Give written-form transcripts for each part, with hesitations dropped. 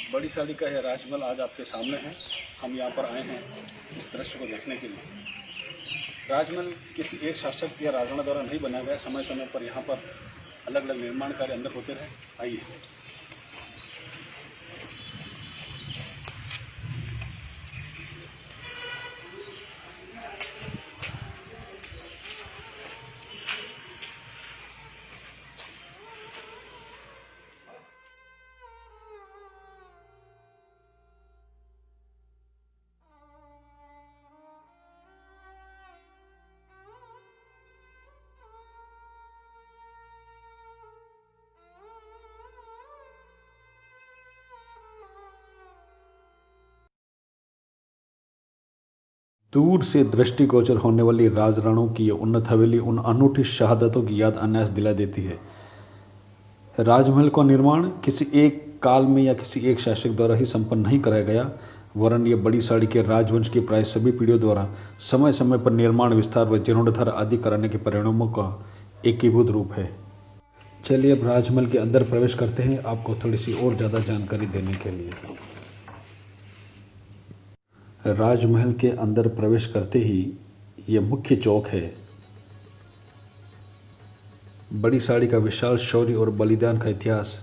बड़ी साड़ी का यह राजमहल आज आपके सामने है। हम यहाँ पर आए हैं इस दृश्य को देखने के लिए। राजमहल किसी एक शासक या राजा द्वारा नहीं बनाया गया। समय समय पर यहाँ पर अलग अलग निर्माण कार्य अंदर होते रहे। आइए। दूर से दृष्टिगोचर होने वाली राजराणों की ये उन्नत हवेली उन अनूठी शहादतों की याद अनायास दिला देती है। राजमहल का निर्माण किसी एक काल में या किसी एक शासक द्वारा ही संपन्न नहीं कराया गया, वरन ये बड़ी साड़ी के राजवंश की प्राय सभी पीढ़ियों द्वारा समय समय पर निर्माण, विस्तार व जीर्णोद्धार आदि कराने के परिणामों का एकीभूत रूप है। चलिए अब राजमहल के अंदर प्रवेश करते हैं, आपको थोड़ी सी और ज़्यादा जानकारी देने के लिए। राजमहल के अंदर प्रवेश करते ही ये मुख्य चौक है। बड़ी साड़ी का विशाल शौर्य और बलिदान का इतिहास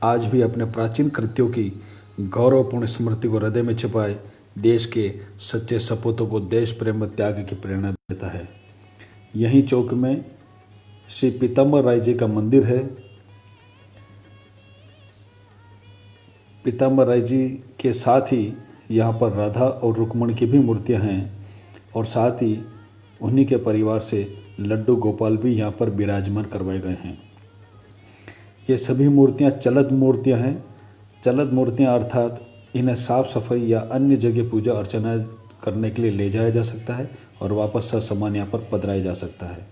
आज भी अपने प्राचीन कृत्यों की गौरवपूर्ण स्मृति को हृदय में छिपाए देश के सच्चे सपूतों को देश प्रेम व त्याग की प्रेरणा देता है। यहीं चौक में श्री पीताम्बर राय जी का मंदिर है। पीताम्बर राय जी के साथ ही यहाँ पर राधा और रुक्मणी की भी मूर्तियाँ हैं और साथ ही उन्हीं के परिवार से लड्डू गोपाल भी यहाँ पर विराजमान करवाए गए हैं। ये सभी मूर्तियाँ चलत मूर्तियाँ हैं। चलत मूर्तियाँ अर्थात इन्हें साफ सफाई या अन्य जगह पूजा अर्चना करने के लिए ले जाया जा सकता है और वापस सामान यहाँ पर पधराया जा सकता है।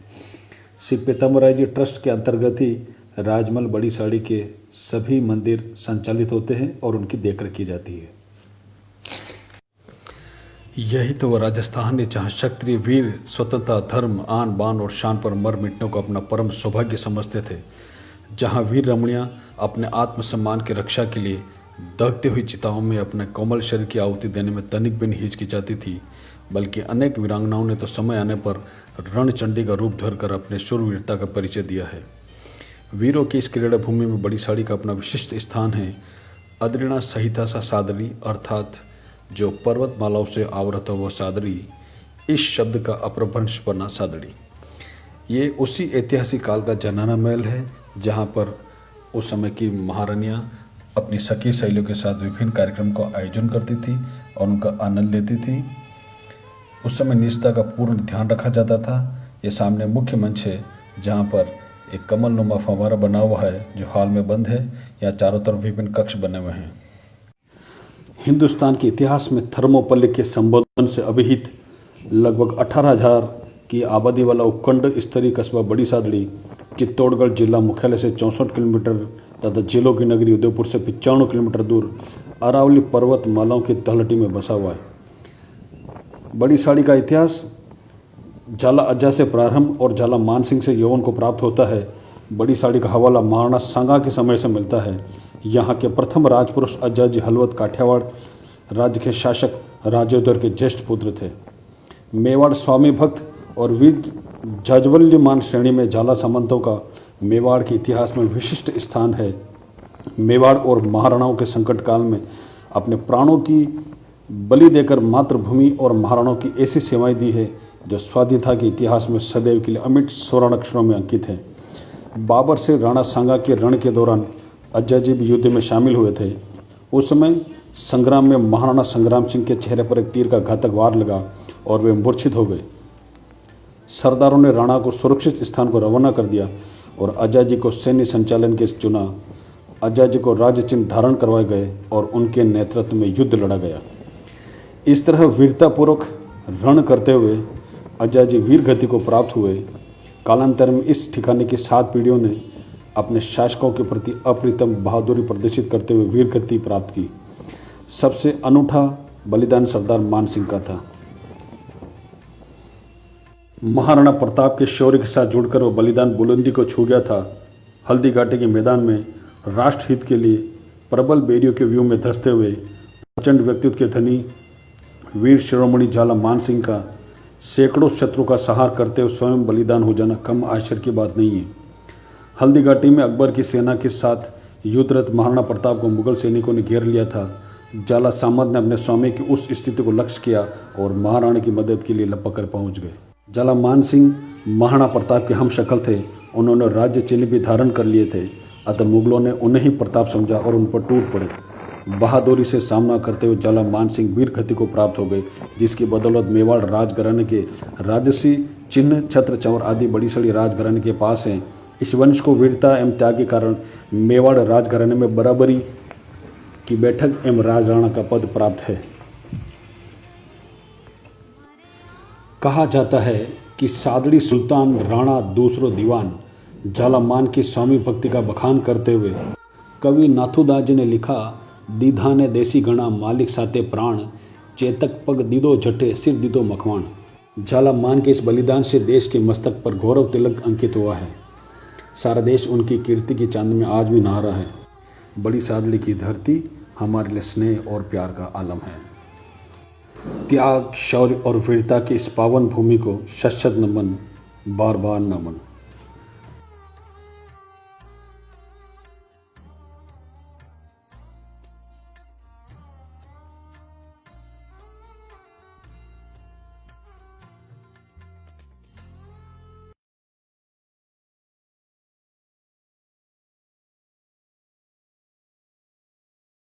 श्री पीताम्बर राय जी ट्रस्ट के अंतर्गत ही राजमहल बड़ी साड़ी के सभी मंदिर संचालित होते हैं और उनकी देखरेख की जाती है। यही तो वह राजस्थान है जहाँ क्षत्रिय वीर स्वतंत्रता, धर्म, आन बान और शान पर मर मिटने को अपना परम सौभाग्य समझते थे, जहाँ वीर रमणियाँ अपने आत्मसम्मान की रक्षा के लिए दहती हुई चिताओं में अपने कोमल शरीर की आहुति देने में तनिक भी नहीं हिचकिचाती थी, बल्कि अनेक वीरांगनाओं ने तो समय आने पर रणचंडी का रूप धरकर अपने शूरवीरता का परिचय दिया है। वीरों की इस क्रीड़ा भूमि में बड़ी साड़ी का अपना विशिष्ट स्थान है। अद्रिणा सहिता सा सादरी अर्थात जो पर्वतमालाओं से आवृत हो वह सादरी, इस शब्द का अपभ्रंश बना सादड़ी। ये उसी ऐतिहासिक काल का जनाना महल है जहाँ पर उस समय की महारानियाँ अपनी सखी सहेलियों के साथ विभिन्न कार्यक्रम का आयोजन करती थी और उनका आनंद लेती थी। उस समय निजता का पूर्ण ध्यान रखा जाता था। ये सामने मुख्य मंच है जहाँ पर एक कमल नुमा फव्वारा बना हुआ है जो हाल में बंद है। या चारों तरफ विभिन्न कक्ष बने हुए हैं। हिंदुस्तान के इतिहास में थर्मोपल्ली के संबोधन से अभिहित लगभग 18,000 की आबादी वाला उपखंड स्तरीय कस्बा बड़ी सादड़ी चित्तौड़गढ़ जिला मुख्यालय से 64 किलोमीटर तथा जिलों की नगरी उदयपुर से 95 किलोमीटर दूर अरावली पर्वतमालाओं की तलहटी में बसा हुआ है। बड़ी साड़ी का इतिहास झाला अज्जा से प्रारंभ और झाला मान सिंह से यौवन को प्राप्त होता है। बड़ी साड़ी का हवाला महाराणा सांगा के समय से मिलता है। यहाँ के प्रथम राजपुरुष अज्जाजी हलवत काठियावाड़ राज्य के शासक राजेंद्र के ज्येष्ठ पुत्र थे। मेवाड़ स्वामी भक्त और वीर जाज्वल्यमान श्रेणी में झाला सामंतों का मेवाड़ के इतिहास में विशिष्ट स्थान है। मेवाड़ और महाराणाओं के संकट काल में अपने प्राणों की बलि देकर मातृभूमि और महाराणाओं की ऐसी सेवाएं दी है जो स्वाधीनता के इतिहास में सदैव के लिए अमिट स्वर्ण अक्षरों में अंकित है। बाबर से राणा सांगा के रण के दौरान अज्जाजी भी युद्ध में शामिल हुए थे। उस समय संग्राम में महाराणा संग्राम सिंह के चेहरे पर एक तीर का घातक वार लगा और वे मूर्छित हो गए। सरदारों ने राणा को सुरक्षित स्थान को रवाना कर दिया और अज्जाजी को सैन्य संचालन के चुना। अज्जाजी को राज्य चिन्ह धारण करवाए गए और उनके नेतृत्व में युद्ध लड़ा गया। इस तरह वीरतापूर्वक रण करते हुए अज्जाजी वीर गति को प्राप्त हुए। कालांतर में इस ठिकाने की 7 पीढ़ियों ने अपने शासकों के प्रति अप्रतिम बहादुरी प्रदर्शित करते हुए वीर गति प्राप्त की। सबसे अनूठा बलिदान सरदार मान सिंह का था। महाराणा प्रताप के शौर्य के साथ जुड़कर वो बलिदान बुलंदी को छू गया था। हल्दी घाटी के मैदान में राष्ट्रहित के लिए प्रबल बैरियों के व्यू में धंसते हुए प्रचंड व्यक्तित्व के धनी वीर शिरोमणि झाला मान सिंह का सैकड़ों शत्रु का संहार करते हुए स्वयं बलिदान हो जाना कम आश्चर्य की बात नहीं है। हल्दी घाटी में अकबर की सेना के साथ युद्धरत महाराणा प्रताप को मुगल सैनिकों ने घेर लिया था। झाला सामंत ने अपने स्वामी की उस स्थिति को लक्ष्य किया और महाराणा की मदद के लिए लपक कर पहुंच गए। झाला मान सिंह महाराणा प्रताप के हम शक्ल थे। उन्होंने राज्य चिन्ह भी धारण कर लिए थे, अतः मुगलों ने उन्हें ही प्रताप समझा और उन पर टूट पड़े। बहादुरी से सामना करते हुए झाला मान सिंह वीर गति को प्राप्त हो गए, जिसकी बदौलत मेवाड़ राजघराने के राजसी चिन्ह छत्र चंवर आदि बड़ी सड़ी राजघराने के पास हैं। इस वंश को वीरता एवं त्याग के कारण मेवाड़ राजघराने में बराबरी की बैठक एवं राजराणा का पद प्राप्त है। कहा जाता है कि सादड़ी सुल्तान राणा दूसरो दीवान झाला मान की स्वामी भक्ति का बखान करते हुए कवि नाथुदास जी ने लिखा, दीधा ने देसी गणा मालिक साते प्राण, चेतक पग दीदो झटे सिर दीदो मखवाण। झाला मान के इस बलिदान से देश के मस्तक पर गौरव तिलक अंकित हुआ है। सारा देश उनकी कीर्ति की चांद में आज भी नहा रहा है। बड़ी सादड़ी की धरती हमारे लिए स्नेह और प्यार का आलम है। त्याग, शौर्य और वीरता की इस पावन भूमि को शत शत नमन, बार बार नमन।